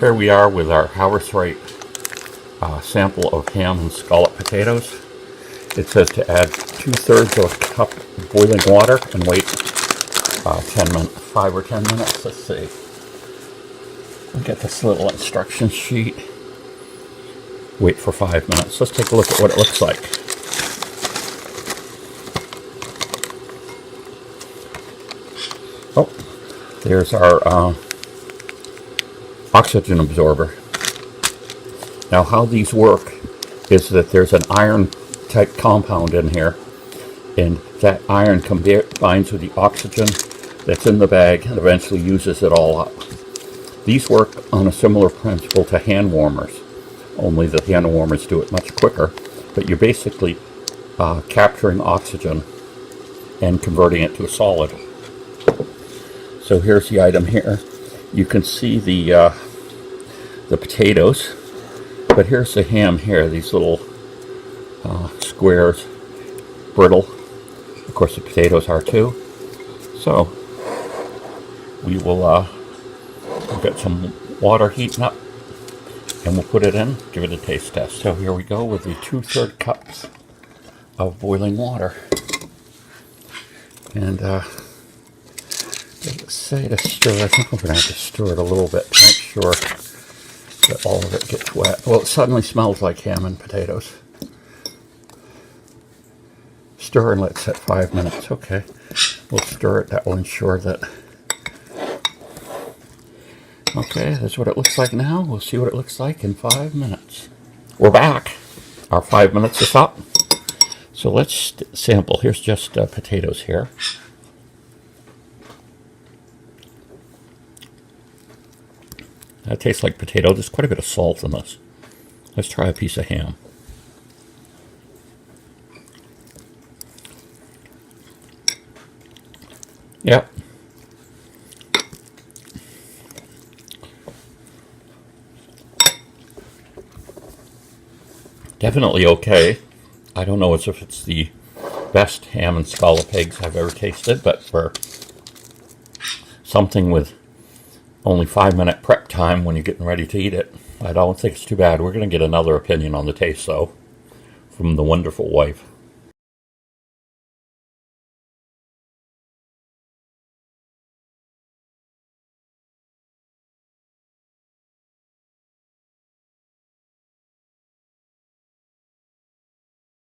Here we are with our HarvestRight sample of ham and scalloped potatoes. It says to add 2/3 of a cup of boiling water and wait 5 or 10 minutes. Let's see. Look at this little instruction sheet. Wait for 5 minutes. Let's take a look at what it looks like. Oh, there's our oxygen absorber. Now how these work is that there's an iron type compound in here, and that iron combines with the oxygen that's in the bag and eventually uses it all up. These work on a similar principle to hand warmers, only the hand warmers do it much quicker, but you're basically capturing oxygen and converting it to a solid. So here's the item here. You can see the potatoes, but here's the ham here, these little squares, brittle. Of course the potatoes are too. So we will we'll get some water heating up and we'll put it in, give it a taste test. So here we go with the 2/3 cups of boiling water. And let's say to stir. I think we're going to have to stir it a little bit to make sure that all of it gets wet. Well, it suddenly smells like ham and potatoes. Stir and let it set 5 minutes. Okay, we'll stir it. That will ensure that. Okay, that's what it looks like now. We'll see what it looks like in 5 minutes. We're back. Our 5 minutes is up. So let's sample. Here's just potatoes here. That tastes like potato. There's quite a bit of salt in this. Let's try a piece of ham. Yep. Definitely okay. I don't know if it's the best ham and scalloped eggs I've ever tasted, but for something with only 5-minute prep time when you're getting ready to eat it, I don't think it's too bad. We're going to get another opinion on the taste, though, from the wonderful wife.